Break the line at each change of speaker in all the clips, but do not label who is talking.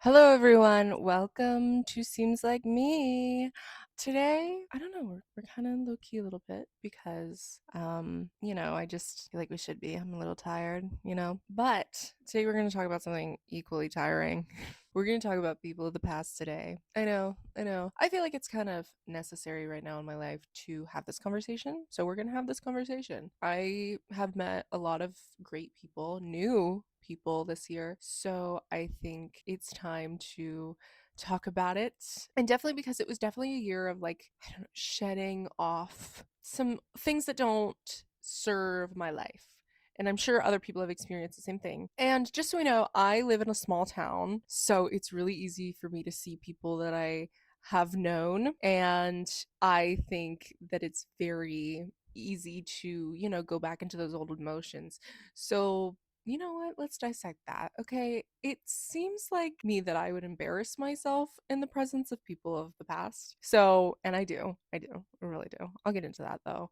Hello, everyone. Welcome to Seems Like Me. Today, I don't know, we're kind of low key a little bit because, I just feel like we should be. I'm a little tired. But today we're going to talk about something equally tiring. We're going to talk about people of the past today. I know, I know. I feel like it's kind of necessary right now in my life to have this conversation. So we're going to have this conversation. I have met a lot of great people, new people this year. So I think it's time to talk about it. And definitely because it was definitely a year of like, I don't know, shedding off some things that don't serve my life. And I'm sure other people have experienced the same thing. And just so we know, I live in a small town. So it's really easy for me to see people that I have known. And I think that it's very easy to, go back into those old emotions. So you know what? Let's dissect that. Okay. It seems like me that I would embarrass myself in the presence of people of the past. So, and I do. I really do. I'll get into that though.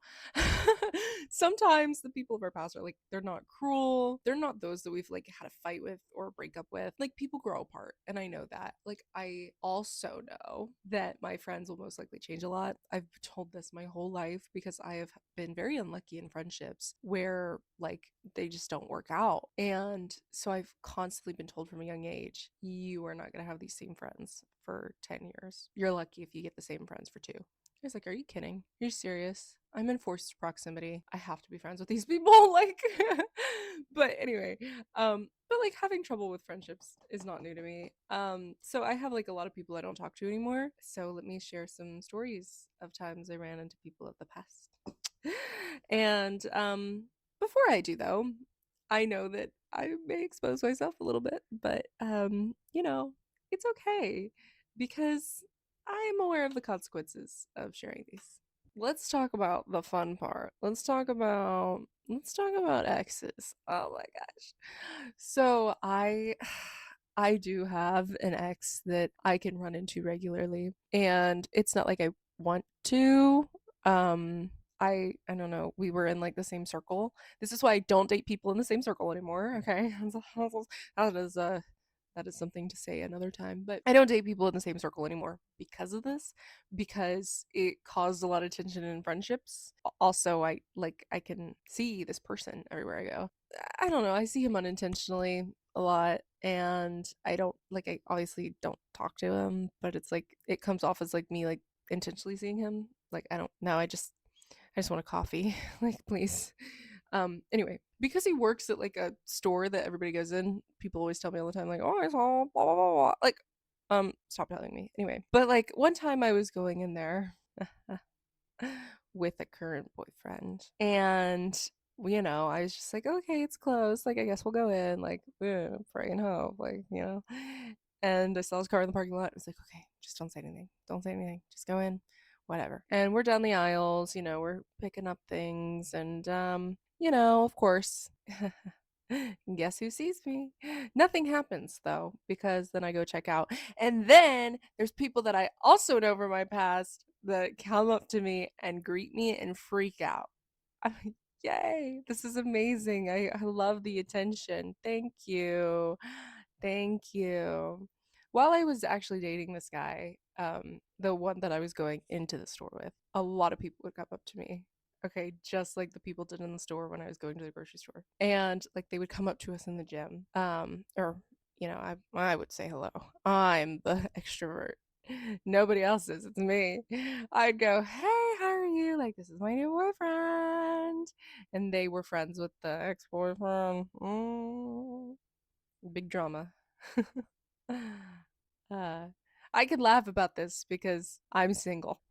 Sometimes the people of our past are like, they're not cruel. They're not those that we've like had a fight with or a breakup with. Like, people grow apart. And I know that. Like, I also know that my friends will most likely change a lot. I've told this my whole life because I have been very unlucky in friendships where like they just don't work out. And so I've constantly been told from a young age, you are not going to have these same friends for 10 years. You're lucky if you get the same friends for 2. I was like, are you kidding? You're serious? I'm in forced proximity. I have to be friends with these people. Like, but anyway, but like having trouble with friendships is not new to me. So I have like a lot of people I don't talk to anymore. So let me share some stories of times I ran into people of the past. And before I do though, I know that I may expose myself a little bit, but it's okay because I'm aware of the consequences of sharing these. Let's talk about the fun part. Let's talk about exes. Oh my gosh. So I do have an ex that I can run into regularly, and it's not like I want to. Um I don't know. We were in like the same circle. This is why I don't date people in the same circle anymore. Okay, that is that is something to say another time. But I don't date people in the same circle anymore because of this, because it caused a lot of tension in friendships. Also, I can see this person everywhere I go. I don't know. I see him unintentionally a lot, and I obviously don't talk to him, but it's like it comes off as like me like intentionally seeing him. Like I don't know. I just want a coffee. Like, please. Anyway, because he works at like a store that everybody goes in, people always tell me all the time, like, oh, I saw blah blah blah blah. Like, stop telling me. Anyway. But like one time I was going in there with a current boyfriend. And I was just like, okay, it's closed. Like, I guess we'll go in. Like, pray and hope. Like. And I saw his car in the parking lot. I was like, okay, just don't say anything. Don't say anything. Just go in. Whatever. And we're down the aisles. We're picking up things. And, of course. Guess who sees me? Nothing happens though, because then I go check out. And then there's people that I also know from my past that come up to me and greet me and freak out. I'm like, yay, this is amazing. I love the attention. Thank you. Thank you. While I was actually dating this guy, the one that I was going into the store with, a lot of people would come up to me. Okay, just like the people did in the store when I was going to the grocery store. And like they would come up to us in the gym. Or I would say hello. I'm the extrovert. Nobody else is. It's me. I'd go, "Hey, how are you? Like, this is my new boyfriend." And they were friends with the ex-boyfriend. Big drama. uh, I could laugh about this because I'm single.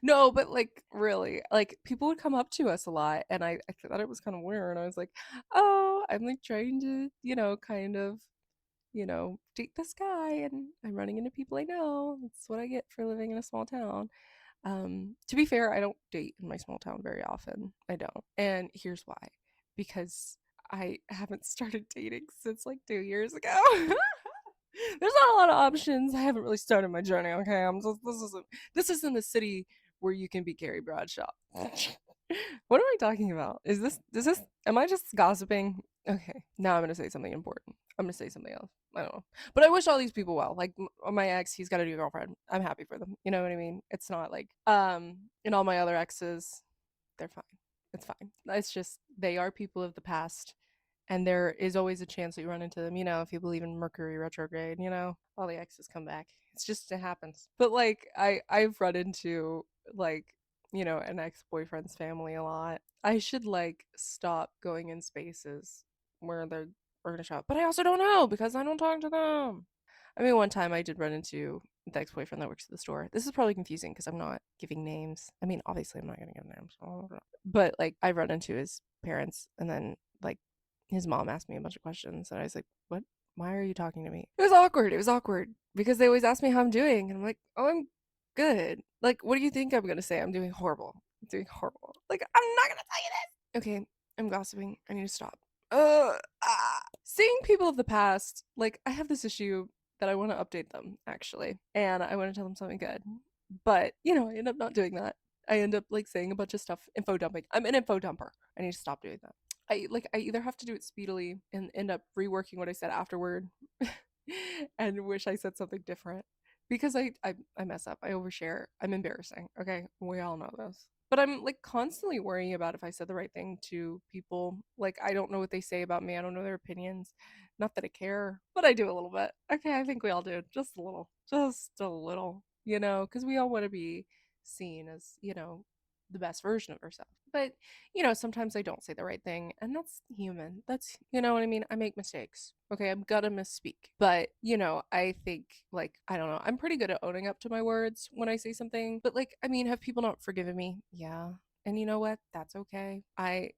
No, but like really, like people would come up to us a lot, and I thought it was kind of weird. I was like, oh, I'm like trying to, kind of, date this guy, and I'm running into people I know. That's what I get for living in a small town. To be fair, I don't date in my small town very often. I don't. And here's why. Because I haven't started dating since like 2 years ago. There's not a lot of options. I haven't really started my journey. Okay, this isn't a city where you can be Carrie Bradshaw. What am I talking about? Am I just gossiping? Okay, now I'm gonna say something important. I'm gonna say something else. I don't know. But I wish all these people well. Like my ex, he's got a new girlfriend. I'm happy for them. You know what I mean? It's not like and all my other exes, they're fine. It's fine. It's just they are people of the past, and there is always a chance that you run into them. You know, if you believe in Mercury retrograde, you know, all the exes come back. It's just it happens. But like I've run into like an ex-boyfriend's family a lot. I should like stop going in spaces where we're gonna show up. But I also don't know because I don't talk to them. I mean, one time I did run into the ex-boyfriend that works at the store. This is probably confusing because I'm not giving names. I mean, obviously I'm not gonna give names, but like I run into his parents, and then like his mom asked me a bunch of questions, and I was like, "What? Why are you talking to me?" It was awkward. It was awkward because they always ask me how I'm doing, and I'm like, "Oh, I'm good." Like, what do you think I'm gonna say? I'm doing horrible. I'm doing horrible. Like, I'm not gonna tell you this. Okay, I'm gossiping. I need to stop. Seeing people of the past, like I have this issue that I want to update them actually, and I want to tell them something good. But I end up not doing that. I end up like saying a bunch of stuff, info dumping. I'm an info dumper. I need to stop doing that. I either have to do it speedily and end up reworking what I said afterward and wish I said something different. Because I mess up. I overshare. I'm embarrassing. Okay. We all know this. But I'm like constantly worrying about if I said the right thing to people. Like I don't know what they say about me. I don't know their opinions. Not that I care, but I do a little bit. Okay, I think we all do. Just a little. Just a little. Because we all want to be seen as, the best version of ourselves. But, sometimes I don't say the right thing, and that's human. That's, you know what I mean? I make mistakes. Okay, I'm gonna misspeak. But, I think, like, I don't know, I'm pretty good at owning up to my words when I say something. But, like, I mean, have people not forgiven me? Yeah. And you know what? That's okay. I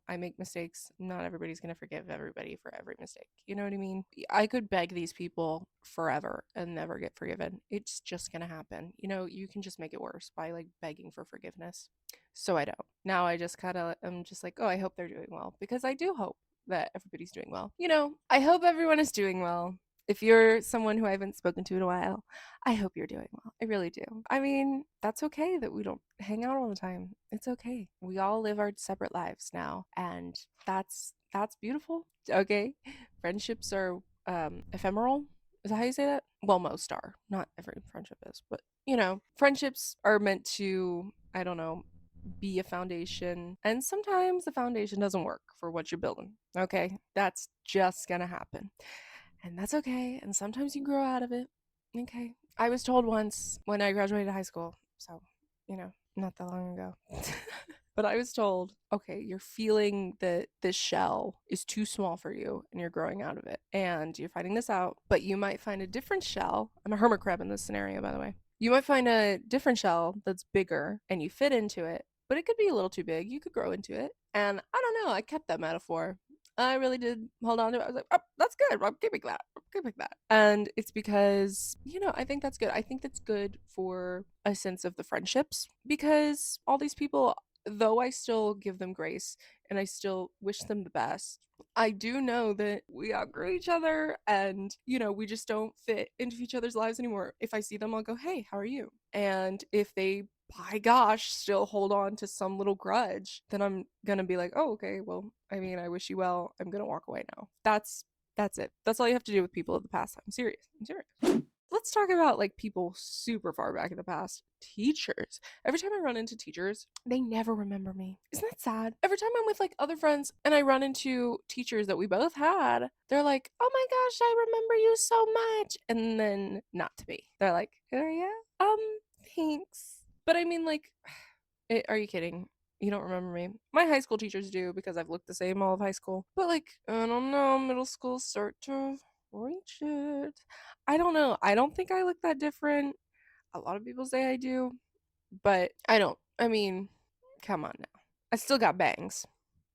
make mistakes. Not everybody's going to forgive everybody for every mistake. You know what I mean? I could beg these people forever and never get forgiven. It's just going to happen. You can just make it worse by like begging for forgiveness. So I don't. Now I just kind of am just like, oh, I hope they're doing well because I do hope that everybody's doing well. I hope everyone is doing well. If you're someone who I haven't spoken to in a while, I hope you're doing well. I really do. I mean, that's okay that we don't hang out all the time. It's okay. We all live our separate lives now, and that's beautiful. Okay? Friendships are ephemeral. Is that how you say that? Well, most are. Not every friendship is, but friendships are meant to, I don't know, be a foundation. And sometimes the foundation doesn't work for what you're building. Okay? That's just gonna happen. And that's okay. And sometimes you grow out of it. Okay. I was told once when I graduated high school, so, not that long ago. But I was told, okay, you're feeling that this shell is too small for you and you're growing out of it. And you're finding this out, but you might find a different shell. I'm a hermit crab in this scenario, by the way. You might find a different shell that's bigger and you fit into it, but it could be a little too big. You could grow into it. And I don't know, I kept that metaphor. I really did hold on to it. I was like, oh, that's good. I'm keeping that. I'm keeping that. And it's because, I think that's good. I think that's good for a sense of the friendships because all these people, though I still give them grace and I still wish them the best, I do know that we outgrew each other and, we just don't fit into each other's lives anymore. If I see them, I'll go, hey, how are you? And if they, by gosh, still hold on to some little grudge, then I'm gonna be like, oh, okay, well, I mean, I wish you well. I'm gonna walk away now. That's it. That's all you have to do with people of the past. I'm serious. I'm serious. Let's talk about like people super far back in the past. Teachers. Every time I run into teachers, they never remember me. Isn't that sad? Every time I'm with like other friends and I run into teachers that we both had, they're like, oh my gosh, I remember you so much. And then not to be. They're like, oh yeah? Thanks. But I mean, like, are you kidding? You don't remember me? My high school teachers do because I've looked the same all of high school. But like, I don't know, middle school start to reach it. I don't know. I don't think I look that different. A lot of people say I do, but I don't. I mean, come on now. I still got bangs,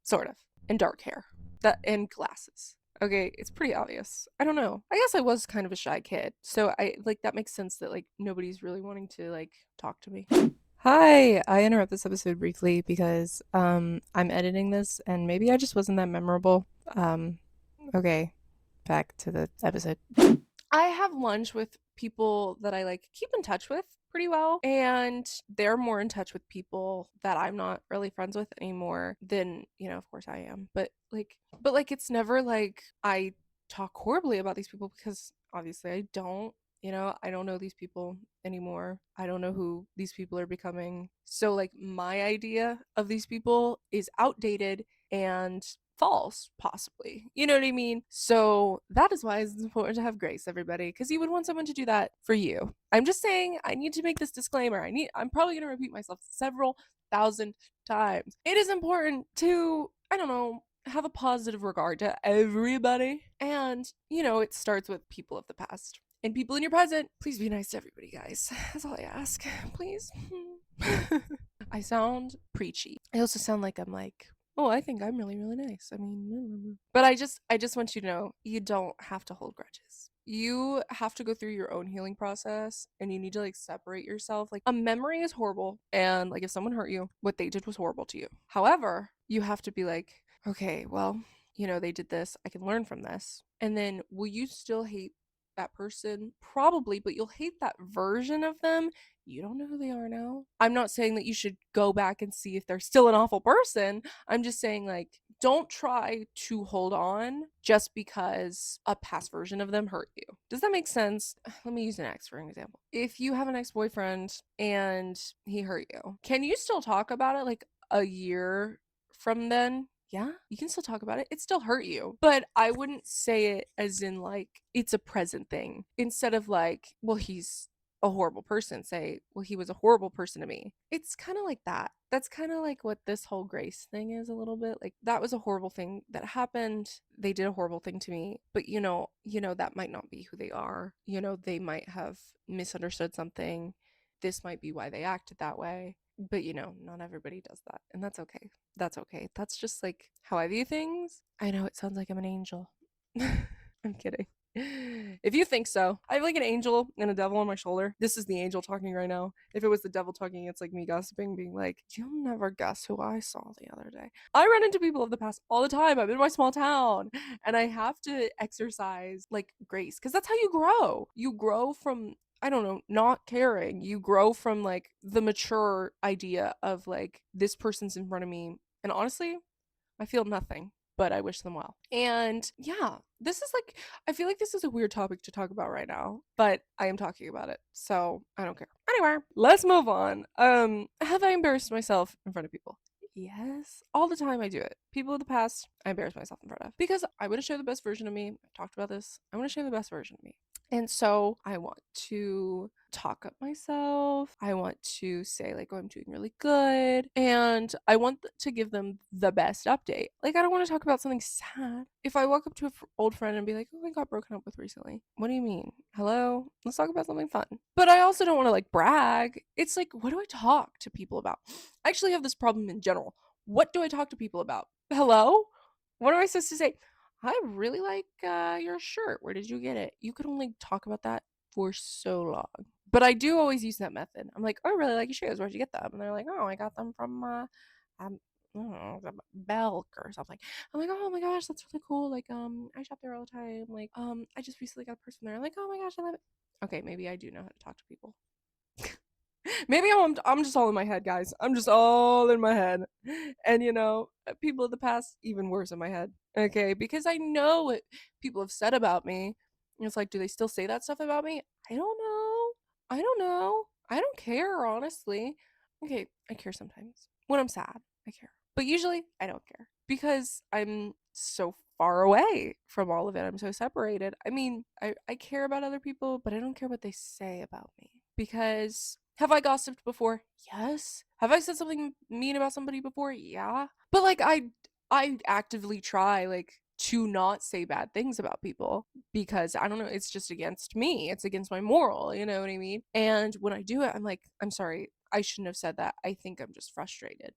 sort of, and dark hair, that and glasses. Okay, it's pretty obvious. I don't know. I guess I was kind of a shy kid, so I like that makes sense that like nobody's really wanting to like talk to me. Hi, I interrupt this episode briefly because I'm editing this and maybe I just wasn't that memorable. Okay, back to the episode. I have lunch with people that I like keep in touch with pretty well, and they're more in touch with people that I'm not really friends with anymore than, of course I am. But like it's never like I talk horribly about these people because obviously I don't. I don't know these people anymore. I don't know who these people are becoming. So, like, my idea of these people is outdated and false, possibly. You know what I mean? So, that is why it's important to have grace, everybody, because you would want someone to do that for you. I'm just saying, I need to make this disclaimer. I'm probably going to repeat myself several thousand times. It is important to, I don't know, have a positive regard to everybody. And, it starts with people of the past. And people in your present, please be nice to everybody, guys. That's all I ask. Please. I sound preachy. I also sound like I'm like, oh, I think I'm really, really nice. I mean, but I just want you to know you don't have to hold grudges. You have to go through your own healing process and you need to like separate yourself. Like a memory is horrible and like if someone hurt you, what they did was horrible to you. However, you have to be like, okay, well, they did this. I can learn from this. And then will you still hate that person? Probably, but you'll hate that version of them. You don't know who they are now. I'm not saying that you should go back and see if they're still an awful person. I'm just saying, like, don't try to hold on just because a past version of them hurt you. Does that make sense? Let me use an ex for an example. If you have an ex boyfriend and he hurt you, can you still talk about it like a year from then? Yeah, you can still talk about it. It still hurt you. But I wouldn't say it as in like it's a present thing. Instead of like, well, he's a horrible person, say, well, he was a horrible person to me. It's kind of like that. That's kind of like what this whole grace thing is a little bit. Like that was a horrible thing that happened. They did a horrible thing to me, but that might not be who they are. They might have misunderstood something. This might be why they acted that way. But not everybody does that. And that's okay. That's okay. That's just like how I view things. I know it sounds like I'm an angel. I'm kidding. If you think so, I have like an angel and a devil on my shoulder. This is the angel talking right now. If it was the devil talking, it's like me gossiping, being like, you'll never guess who I saw the other day. I run into people of the past all the time. I'm in my small town and I have to exercise like grace because that's how you grow. You grow from, I don't know, not caring. You grow from like the mature idea of like, this person's in front of me. And honestly, I feel nothing, but I wish them well. And yeah, this is like, I feel like this is a weird topic to talk about right now, but I am talking about it. So I don't care. Anyway, let's move on. Have I embarrassed myself in front of people? Yes, all the time I do it. People of the past, I embarrass myself in front of because I want to show the best version of me. I've talked about this. I want to show the best version of me. And so I want to talk up myself. I want to say, like, oh, I'm doing really good. And I want to give them the best update. Like, I don't want to talk about something sad. If I walk up to an old friend and be like, oh, I got broken up with recently. What do you mean? Hello? Let's talk about something fun. But I also don't want to, like, brag. It's like, what do I talk to people about? I actually have this problem in general. What do I talk to people about? Hello? What am I supposed to say? I really like your shirt. Where did you get it? You could only talk about that for so long. But I do always use that method. I'm like, oh, I really like your shoes. Where'd you get them? And they're like, oh, I got them from um, I don't know, Belk or something. I'm like, oh my gosh, that's really cool. Like, I shop there all the time. Like, I just recently got a purse from there. I'm like, oh my gosh, I love it. Okay, maybe I do know how to talk to people. Maybe I'm just all in my head, guys. I'm just all in my head. And people of the past even worse in my head. Okay, because I know what people have said about me. And it's like, do they still say that stuff about me? I don't know. I don't know. I don't care, honestly. Okay, I care sometimes. When I'm sad, I care. But usually I don't care because I'm so far away from all of it. I'm so separated. I mean, I care about other people, but I don't care what they say about me. Because have I gossiped before? Yes. Have I said something mean about somebody before? Yeah. But like I actively try like to not say bad things about people because I don't know, it's just against me. It's against my moral, you know what I mean? And when I do it, I'm like, I'm sorry. I shouldn't have said that. I think I'm just frustrated.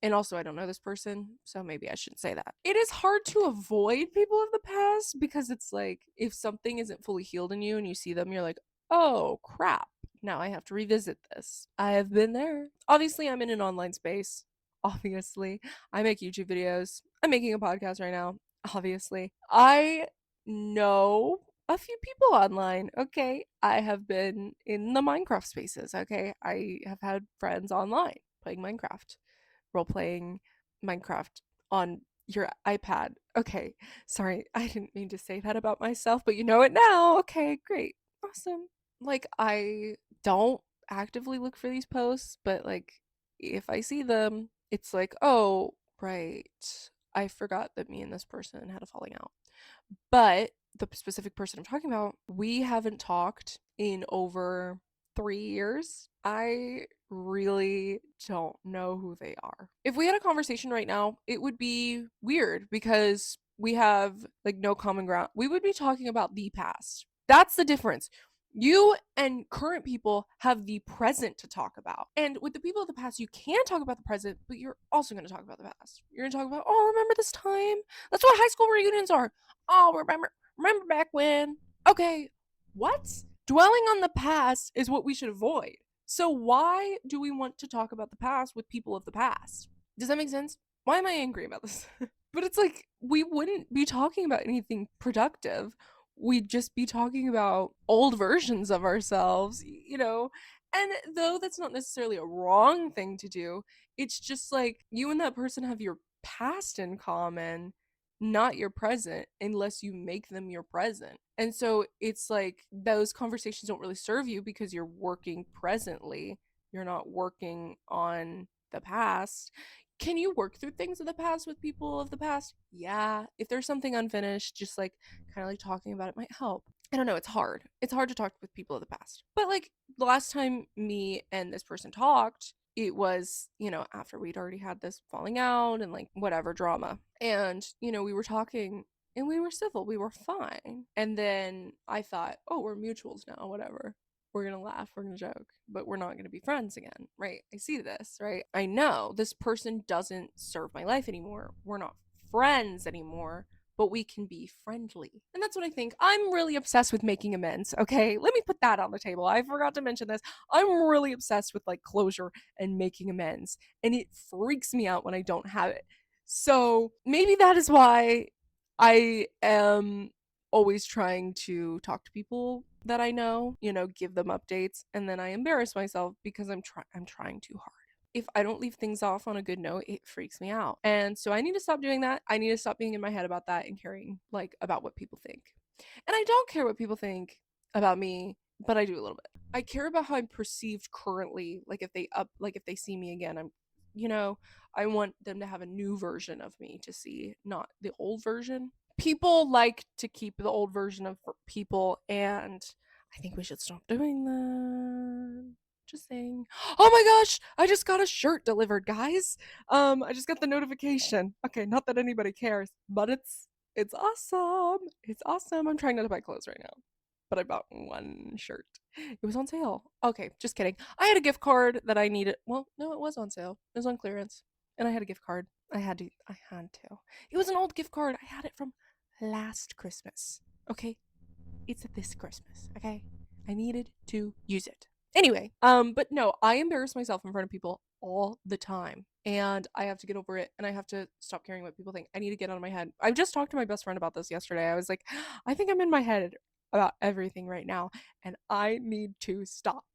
And also, I don't know this person, so maybe I shouldn't say that. It is hard to avoid people of the past because it's like if something isn't fully healed in you and you see them, you're like, oh crap, now I have to revisit this. I have been there. Obviously, I'm in an online space. Obviously, I make YouTube videos. I'm making a podcast right now. Obviously, I know a few people online. Okay, I have been in the Minecraft spaces. Okay, I have had friends online playing Minecraft, role playing Minecraft on your iPad. Okay, sorry, I didn't mean to say that about myself, but you know it now. Okay, great. Awesome. Like, I don't actively look for these posts, but like, if I see them, it's like, oh, right. I forgot that me and this person had a falling out. But the specific person I'm talking about, we haven't talked in over 3 years. I really don't know who they are. If we had a conversation right now, it would be weird because we have like no common ground. We would be talking about the past. That's the difference. You and current people have the present to talk about. And with the people of the past, you can talk about the present, but you're also going to talk about the past. You're going to talk about, oh, remember this time? That's what high school reunions are. Oh, remember back when? Okay, what? Dwelling on the past is what we should avoid. So why do we want to talk about the past with people of the past? Does that make sense? Why am I angry about this? But it's like we wouldn't be talking about anything productive. We'd just be talking about old versions of ourselves, you know? And though that's not necessarily a wrong thing to do, it's just like you and that person have your past in common, not your present, unless you make them your present. And so it's like those conversations don't really serve you because you're working presently. You're not working on the past. Can you work through things of the past with people of the past? Yeah. If there's something unfinished, just like kind of like talking about it might help. I don't know. It's hard. It's hard to talk with people of the past. But like the last time me and this person talked, it was, after we'd already had this falling out and like whatever drama. And, we were talking and we were civil. We were fine. And then I thought, oh, we're mutuals now, whatever. We're going to laugh, we're going to joke, but we're not going to be friends again, right? I see this, right? I know this person doesn't serve my life anymore. We're not friends anymore, but we can be friendly. And that's what I think. I'm really obsessed with making amends, okay? Let me put that on the table. I forgot to mention this. I'm really obsessed with like closure and making amends, and it freaks me out when I don't have it. So maybe that is why I am always trying to talk to people that I know, give them updates, and then I embarrass myself because I'm trying too hard. If I don't leave things off on a good note, it freaks me out. And so I need to stop doing that. I need to stop being in my head about that and caring like about what people think. And I don't care what people think about me, but I do a little bit. I care about how I'm perceived currently. Like if they see me again, you know, I want them to have a new version of me to see, not the old version. People like to keep the old version of people, and I think we should stop doing that. Just saying. Oh my gosh, I just got a shirt delivered, guys. I just got the notification. Okay, not that anybody cares, but it's awesome. It's awesome. I'm trying not to buy clothes right now, but I bought one shirt. It was on sale. Okay, just kidding. I had a gift card that I needed. Well, no, it was on sale. It was on clearance, and I had a gift card. I had to. I had to. It was an old gift card. I had it from last Christmas. Okay, it's this Christmas. Okay, I needed to use it. Anyway, but no, I embarrass myself in front of people all the time, and I have to get over it, and I have to stop caring what people think. I need to get out of my head. I just talked to my best friend about this yesterday. I was like, I think I'm in my head about everything right now, and I need to stop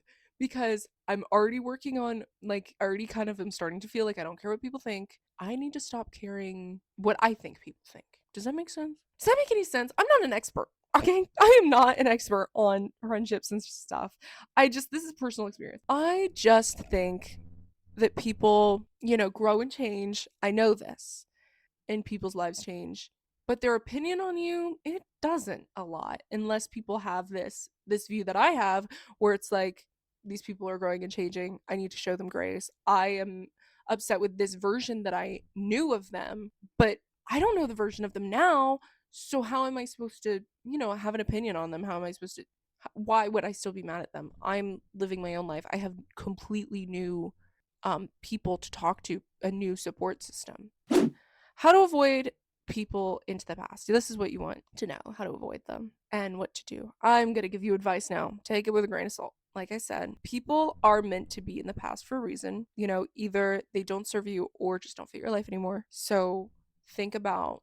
because I'm already working on like I already kind of am starting to feel like I don't care what people think. I need to stop caring what I think people think. Does that make sense? Does that make any sense? I'm not an expert. Okay, I am not an expert on friendships and stuff. This is personal experience. I just think that people, grow and change. I know this, and people's lives change, but their opinion on you, it doesn't a lot unless people have this view that I have where it's like these people are growing and changing. I need to show them grace. I am upset with this version that I knew of them, but I don't know the version of them now. So how am I supposed to, have an opinion on them? How am I supposed to why would I still be mad at them? I'm living my own life. I have completely new people to talk to, a new support system. How to avoid people into the past. This is what you want to know, how to avoid them and what to do. I'm going to give you advice now. Take it with a grain of salt. Like I said, people are meant to be in the past for a reason. Either they don't serve you or just don't fit your life anymore. So think about,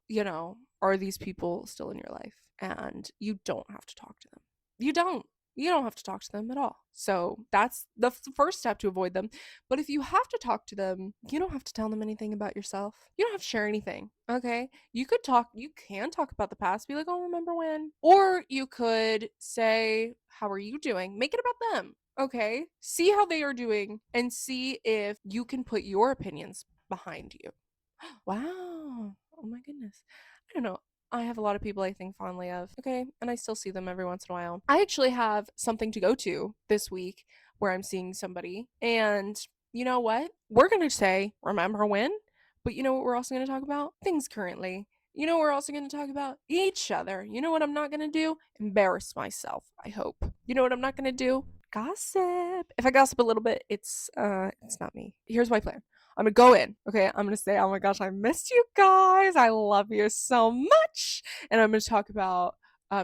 are these people still in your life? And you don't have to talk to them. You don't. you don't have to talk to them at all. So that's the first step to avoid them. But if you have to talk to them, you don't have to tell them anything about yourself. You don't have to share anything. Okay. You can talk about the past, be like, oh, remember when? Or you could say, how are you doing? Make it about them. Okay. See how they are doing and see if you can put your opinions behind you. Wow. Oh my goodness. I don't know. I have a lot of people I think fondly of. Okay. And I still see them every once in a while. I actually have something to go to this week where I'm seeing somebody. And you know what? We're going to say, remember when? But you know what we're also going to talk about? Things currently. You know, we're also going to talk about each other. You know what I'm not going to do? Embarrass myself, I hope. You know what I'm not going to do? Gossip. If I gossip a little bit, it's not me. Here's my plan. I'm gonna go in. Okay, I'm gonna say, oh my gosh, I missed you guys. I love you so much. And I'm gonna talk about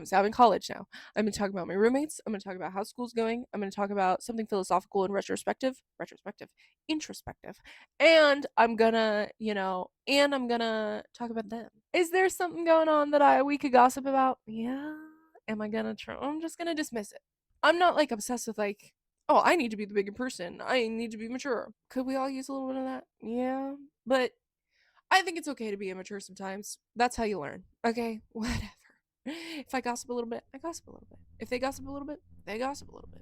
so I'm in college now. I'm gonna talk about my roommates. I'm gonna talk about how school's going. I'm gonna talk about something philosophical and introspective. And I'm gonna talk about them. Is there something going on that we could gossip about? Yeah. Am I gonna try? I'm just gonna dismiss it. I'm not like obsessed with like, oh, I need to be the bigger person. I need to be mature. Could we all use a little bit of that? Yeah. But I think it's okay to be immature sometimes. That's how you learn. Okay? Whatever. If I gossip a little bit, I gossip a little bit. If they gossip a little bit, they gossip a little bit.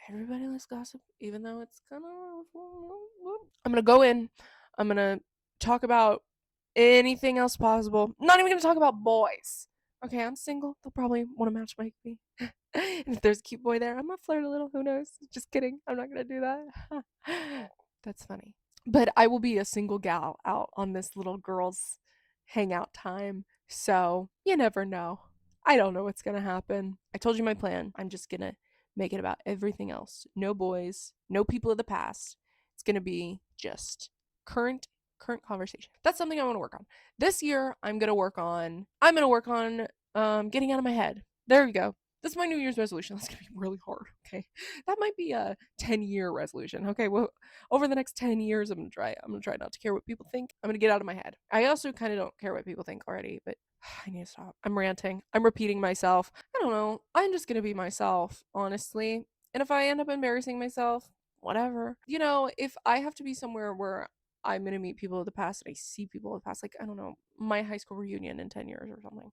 Everybody likes gossip, even though it's kind of. I'm gonna go in. I'm gonna talk about anything else possible. Not even gonna talk about boys. Okay, I'm single. They'll probably want to match my me. And if there's a cute boy there, I might flirt a little. Who knows? Just kidding. I'm not gonna do that. That's funny. But I will be a single gal out on this little girl's hangout time. So you never know. I don't know what's gonna happen. I told you my plan. I'm just gonna make it about everything else. No boys, no people of the past. It's gonna be just current conversation. That's something I want to work on. This year I'm gonna work on getting out of my head. There we go. That's my New Year's resolution. That's gonna be really hard. Okay. That might be a 10-year resolution. Okay, well, over the next 10 years, I'm gonna try not to care what people think. I'm gonna get out of my head. I also kind of don't care what people think already, but I need to stop. I'm ranting. I'm repeating myself. I don't know. I'm just gonna be myself, honestly. And if I end up embarrassing myself, whatever. You know, if I have to be somewhere where I'm gonna meet people of the past and I see people of the past, like I don't know, my high school reunion in 10 years or something.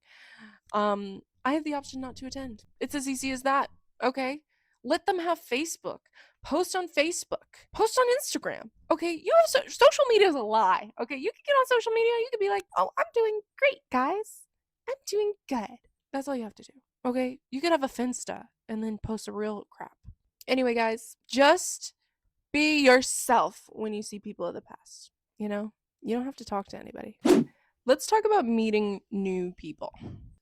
I have the option not to attend. It's as easy as that. Okay? Let them have Facebook. Post on Facebook. Post on Instagram. Okay? Social media is a lie. Okay? You can get on social media. You can be like, oh, I'm doing great, guys. I'm doing good. That's all you have to do. Okay? You could have a Finsta and then post a real crap. Anyway, guys, just be yourself when you see people of the past. You know? You don't have to talk to anybody. Let's talk about meeting new people.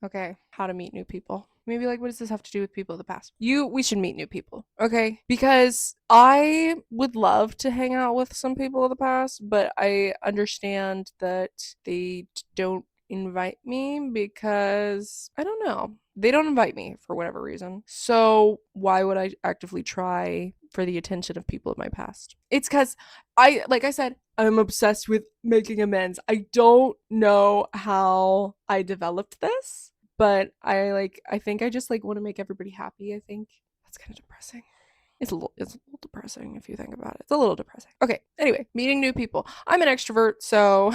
Okay, how to meet new people. Maybe like, what does this have to do with people of the past? We should meet new people, okay? Because I would love to hang out with some people of the past, but I understand that they don't invite me because I don't know. They don't invite me for whatever reason. So why would I actively try for the attention of people of my past? It's because like I said, I'm obsessed with making amends. I don't know how I developed this, but I think I just like want to make everybody happy, I think. That's kind of depressing. It's a little depressing if you think about it. It's a little depressing. Okay, anyway, meeting new people. I'm an extrovert, so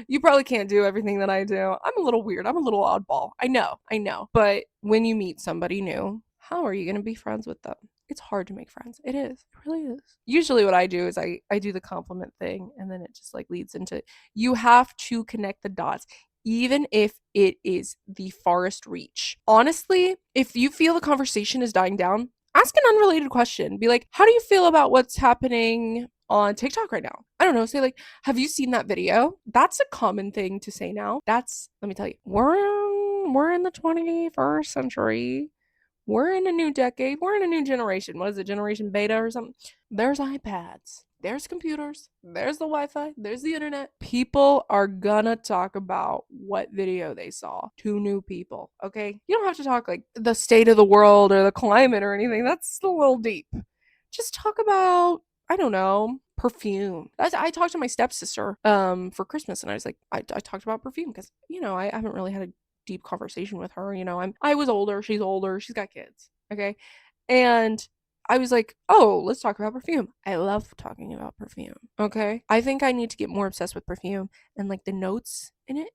you probably can't do everything that I do. I'm a little weird. I'm a little oddball. I know. But when you meet somebody new, how are you going to be friends with them? It's hard to make friends. It is. It really is. Usually what I do is I do the compliment thing and then it just like leads into you have to connect the dots even if it is the farthest reach. Honestly, if you feel the conversation is dying down, ask an unrelated question. Be like, how do you feel about what's happening on TikTok right now? I don't know. Say like, have you seen that video? That's a common thing to say now. Let me tell you, we're in the 21st century. We're in a new decade. We're in a new generation. What is it, Generation Beta or something? There's iPads. There's computers. There's the Wi Fi. There's the internet. People are gonna talk about what video they saw to new people, okay? You don't have to talk like the state of the world or the climate or anything. That's a little deep. Just talk about, I don't know, perfume. I talked to my stepsister for Christmas and I was like, I talked about perfume because, I haven't really had a deep conversation with her. I was older, she's got kids. Okay. And I was like, oh, let's talk about perfume. I love talking about perfume. Okay. I think I need to get more obsessed with perfume and like the notes in it.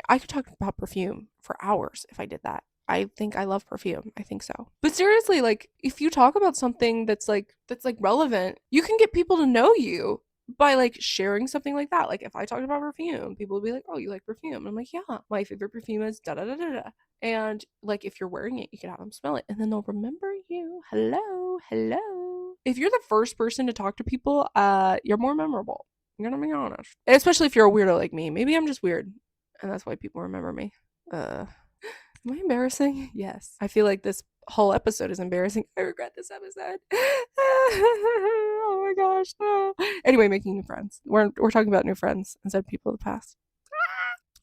I could talk about perfume for hours if I did that. I think I love perfume. I think so. But seriously, like if you talk about something that's like relevant, you can get people to know you by like sharing something like that. Like if I talked about perfume, people would be like, "Oh, you like perfume?" And I'm like, "Yeah, my favorite perfume is da da da da da." And like if you're wearing it, you can have them smell it and then they'll remember you. Hello, hello. If you're the first person to talk to people, you're more memorable. I'm gonna be honest. Especially if you're a weirdo like me. Maybe I'm just weird and that's why people remember me. Am I embarrassing? Yes. I feel like this whole episode is embarrassing. I regret this episode. Oh my gosh. No. Anyway, making new friends. We're talking about new friends instead of people of the past.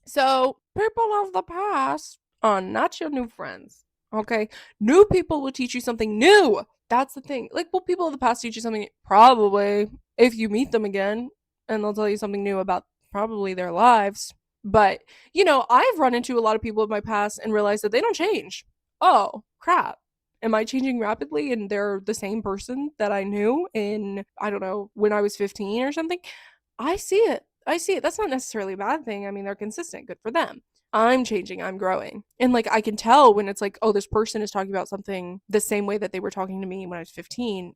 So, people of the past are not your new friends. Okay? New people will teach you something new. That's the thing. Like, will people of the past teach you something? Probably. If you meet them again, and they'll tell you something new about probably their lives. But, I've run into a lot of people of my past and realized that they don't change. Oh, crap. Am I changing rapidly and they're the same person that I knew in, I don't know, when I was 15 or something? I see it. I see it. That's not necessarily a bad thing. I mean, they're consistent. Good for them. I'm changing. I'm growing. And like, I can tell when it's like, oh, this person is talking about something the same way that they were talking to me when I was 15.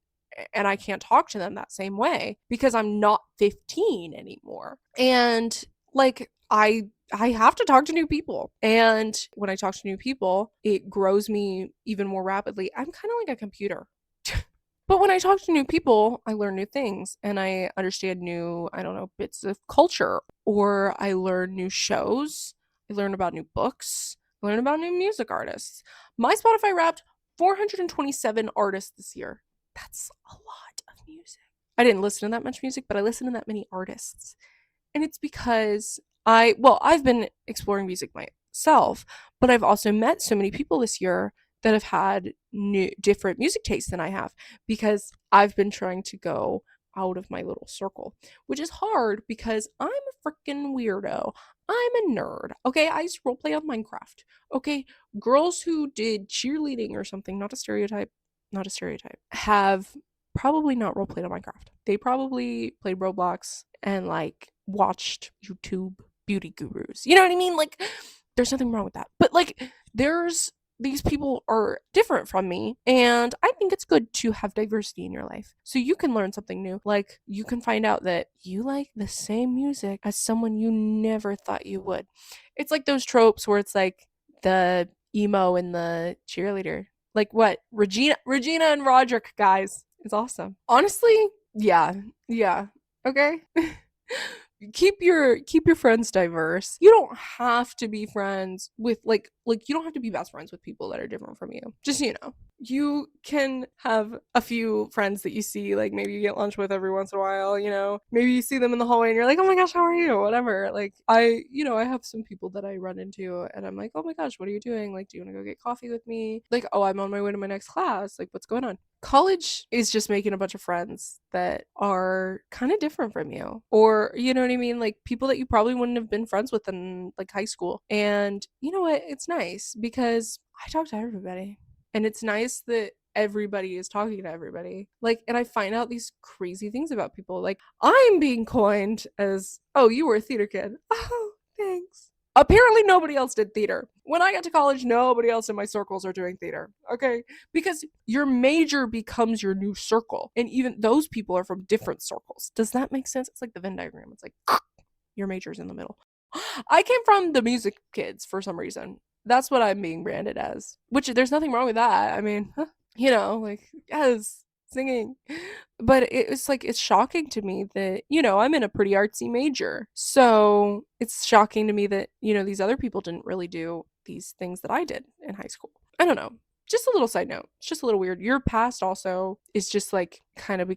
And I can't talk to them that same way because I'm not 15 anymore. And like, I have to talk to new people. And when I talk to new people, it grows me even more rapidly. I'm kind of like a computer. But when I talk to new people, I learn new things and I understand new, I don't know, bits of culture, or I learn new shows. I learn about new books. I learn about new music artists. My Spotify Wrapped 427 artists this year. That's a lot of music. I didn't listen to that much music, but I listened to that many artists. And it's because I've been exploring music myself, but I've also met so many people this year that have had new different music tastes than I have because I've been trying to go out of my little circle, which is hard because I'm a freaking weirdo. I'm a nerd. Okay, I used to roleplay on Minecraft. Okay, girls who did cheerleading or something, not a stereotype, have probably not roleplayed on Minecraft. They probably played Roblox and like watched YouTube beauty gurus. You know what I mean? Like, there's nothing wrong with that. But like, there's these people are different from me, and I think it's good to have diversity in your life so you can learn something new. Like, you can find out that you like the same music as someone you never thought you would. It's like those tropes where it's like the emo and the cheerleader. Like what? Regina and Roderick, guys. It's awesome. Honestly, yeah. Yeah. Okay. Keep your friends diverse. You don't have to be friends with like you don't have to be best friends with people that are different from you. Just you can have a few friends that you see, like maybe you get lunch with every once in a while, maybe you see them in the hallway and you're like, oh my gosh, how are you, whatever. Like I have some people that I run into and I'm like, oh my gosh, what are you doing? Like, do you want to go get coffee with me? Like, oh, I'm on my way to my next class, like what's going on? College is just making a bunch of friends that are kind of different from you, or you know what I mean, like people that you probably wouldn't have been friends with in like high school. And you know what, it's nice because I talk to everybody, and it's nice that everybody is talking to everybody, like, and I find out these crazy things about people. Like, I'm being coined as, oh, you were a theater kid. Oh, thanks. Apparently nobody else did theater. When I got to college, nobody else in my circles are doing theater. Okay? Because your major becomes your new circle. And even those people are from different circles. Does that make sense? It's like the Venn diagram. It's like your major's in the middle. I came from the music kids for some reason. That's what I'm being branded as. Which there's nothing wrong with that. I mean, like, yes, singing. But it's like, it's shocking to me that, I'm in a pretty artsy major. So it's shocking to me that, these other people didn't really do these things that I did in high school. I don't know. Just a little side note. It's just a little weird. Your past also is just like kind of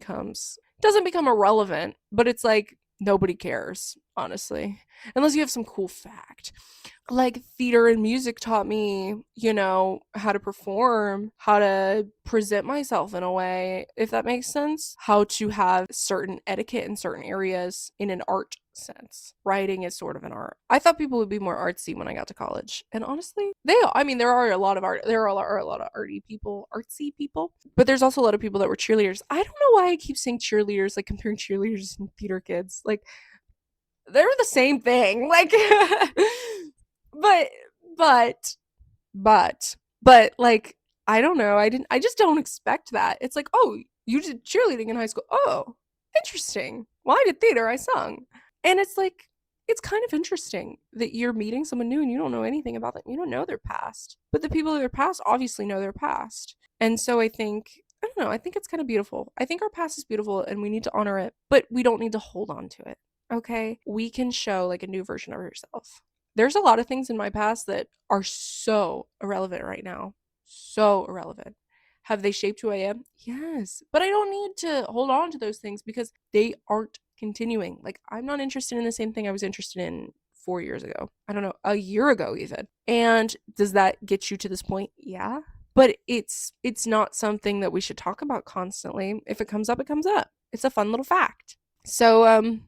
doesn't become irrelevant, but it's like nobody cares, honestly, unless you have some cool fact. Like theater and music taught me, how to perform, how to present myself in a way, if that makes sense, how to have certain etiquette in certain areas in an art sense. Writing is sort of an art. I thought people would be more artsy when I got to college. And honestly, I mean, there are a lot of arty people, artsy people, but there's also a lot of people that were cheerleaders. I don't know why I keep saying cheerleaders, like comparing cheerleaders and theater kids. Like, they're the same thing. Like, but, but, but like, I don't know. I just don't expect that. It's like, oh, you did cheerleading in high school. Oh, interesting. Well, I did theater. I sung. And it's like, it's kind of interesting that you're meeting someone new and you don't know anything about them. You don't know their past. But the people in their past obviously know their past. And so I think, I don't know, I think it's kind of beautiful. I think our past is beautiful and we need to honor it, but we don't need to hold on to it. Okay? We can show like a new version of yourself. There's a lot of things in my past that are so irrelevant right now. So irrelevant. Have they shaped who I am? Yes. But I don't need to hold on to those things because they aren't continuing. Like, I'm not interested in the same thing I was interested in 4 years ago. I don't know, a year ago even. And does that get you to this point? Yeah. But it's not something that we should talk about constantly. If it comes up, it comes up. It's a fun little fact. So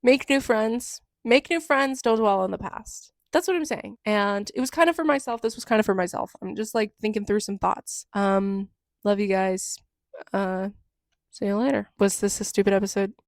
make new friends. Make new friends, don't dwell on the past. That's what I'm saying. And it was kind of for myself. This was kind of for myself. I'm just like thinking through some thoughts. Love you guys. See you later. Was this a stupid episode?